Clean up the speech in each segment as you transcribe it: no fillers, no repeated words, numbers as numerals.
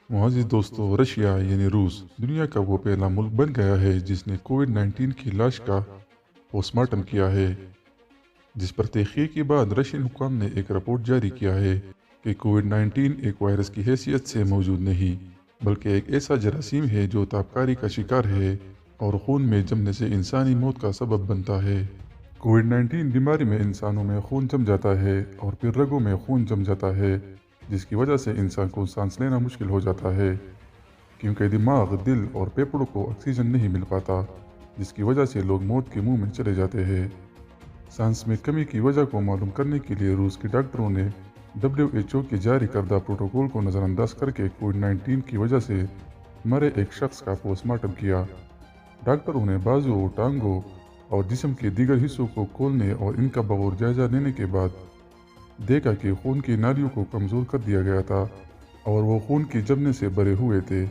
मुआज़िज़ दोस्तों, रशिया यानी रूस दुनिया का वो पहला मुल्क बन गया है जिसने कोविड-19 की लाश का पोस्टमार्टम किया है, जिस पर तहकीक के बाद रशियन हुक्काम ने एक रिपोर्ट जारी किया है कि कोविड-19 एक वायरस की हैसियत से मौजूद नहीं, बल्कि एक ऐसा जरासीम है जो ताबकारी का शिकार है और खून में जमने से इंसानी मौत का सबब बनता है। कोविड-19 बीमारी में इंसानों में खून जम जाता है और फिर रगों में खून जम जाता है, जिसकी वजह से इंसान को सांस लेना मुश्किल हो जाता है, क्योंकि दिमाग, दिल और फेफड़ों को ऑक्सीजन नहीं मिल पाता, जिसकी वजह से लोग मौत के मुंह में चले जाते हैं। सांस में कमी की वजह को मालूम करने के लिए रूस के डॉक्टरों ने WHO के जारी करदा प्रोटोकॉल को नज़रअंदाज करके कोविड-19 की वजह से मरे एक शख्स का पोस्टमार्टम किया। डॉक्टरों ने बाजुओं, टांगों और जिस्म के दीगर हिस्सों को खोलने और इनका बगौर जायजा लेने के बाद देखा कि खून की नालियों को कमज़ोर कर दिया गया था और वो खून के जमने से भरे हुए थे,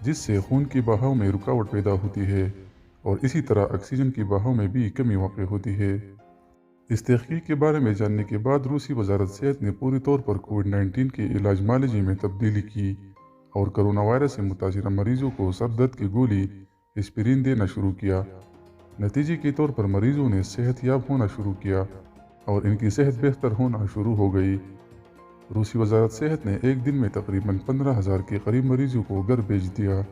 जिससे खून की बहाव में रुकावट पैदा होती है और इसी तरह ऑक्सीजन की बहाव में भी कमी वाक़ होती है। इस तहकीक के बारे में जानने के बाद रूसी वजारत सेहत ने पूरी तौर पर कोविड-19 के इलाज मालजी में तब्दीली की और कोरोना वायरस से मुतासर मरीजों को सर दर्द की गोली एस्पिरिन देना शुरू किया। नतीजे के तौर पर मरीजों ने सेहत याब होना शुरू किया और इनकी सेहत बेहतर होना शुरू हो गई। रूसी वजारत सेहत ने एक दिन में तकरीबन 15,000 के करीब मरीजों को घर भेज दिया।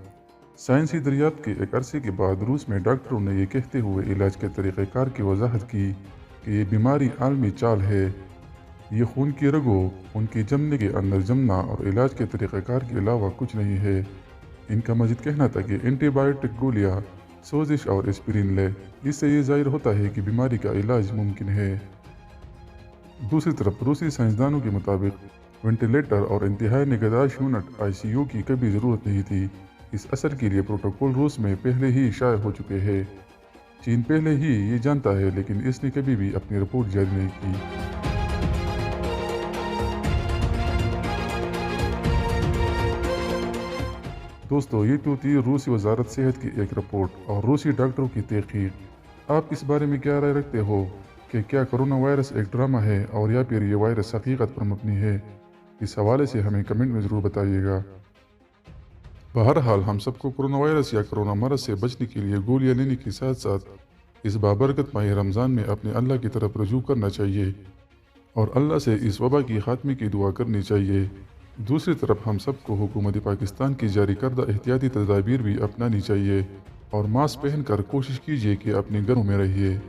साइंसी दरियाफ्त के एक अरसे के बाद रूस में डॉक्टरों ने यह कहते हुए इलाज के तरीक़ेकार की वजाहत की कि ये बीमारी आलमी चाल है। ये खून की रगों, खून के जमने के अंदर जमना और इलाज के तरीक़ेकार के अलावा कुछ नहीं है। इनका मजीद कहना था कि एंटीबायोटिक गोलियाँ, सोजिश और एस्पिरिन ले, इससे ये ज़ाहिर होता है कि बीमारी का इलाज मुमकिन है। दूसरी तरफ रूसी साइंसदानों के मुताबिक वेंटिलेटर और इंतहाई निगहदाश्त यूनिट ICU की कभी ज़रूरत नहीं थी। इस असर के लिए प्रोटोकॉल रूस में पहले ही शाये हो चुके हैं। चीन पहले ही ये जानता है, लेकिन इसने कभी भी अपनी रिपोर्ट जारी नहीं की। दोस्तों, ये तो थी रूसी वजारत सेहत की एक रिपोर्ट और रूसी डॉक्टरों की तहकीक। आप इस बारे में क्या राय रखते हो कि क्या कोरोना वायरस एक ड्रामा है और या फिर ये वायरस हकीकत पर मबनी है? इस हवाले से हमें कमेंट में ज़रूर बताइएगा। बहरहाल हम सबको कोरोना वायरस या कोरोना मरज़ से बचने के लिए गोलियां लेने के साथ साथ इस बाबरकत माह रमज़ान में अपने अल्लाह की तरफ रजू करना चाहिए और अल्लाह से इस वबा की खात्मे की दुआ करनी चाहिए। दूसरी तरफ हम सबको हुकूमत पाकिस्तान की जारी करदा एहतियाती तदाबीर भी अपनानी चाहिए और मास्क पहन कर कोशिश कीजिए कि अपने घरों में रहिए।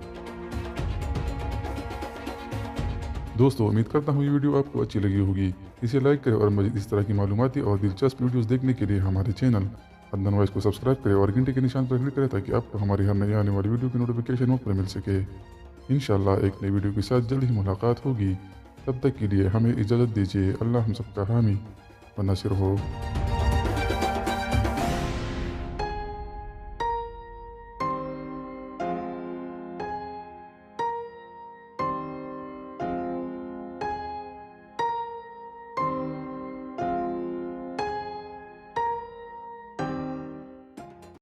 दोस्तों, उम्मीद करता हूँ ये वीडियो आपको अच्छी लगी होगी। इसे लाइक करें और मज़ीद इस तरह की मालूमाती और दिलचस्प वीडियोस देखने के लिए हमारे चैनल अदनान वॉइस को सब्सक्राइब करें और घंटे के निशान पर क्लिक करें ताकि आपको हमारी हर नई आने वाली वीडियो की नोटिफिकेशन वक्त पर मिल सके। इंशाअल्लाह एक नई वीडियो के साथ जल्द ही मुलाकात होगी। तब तक के लिए हमें इजाज़त दीजिए। अल्लाह हम सबका हामी व नासिर हो।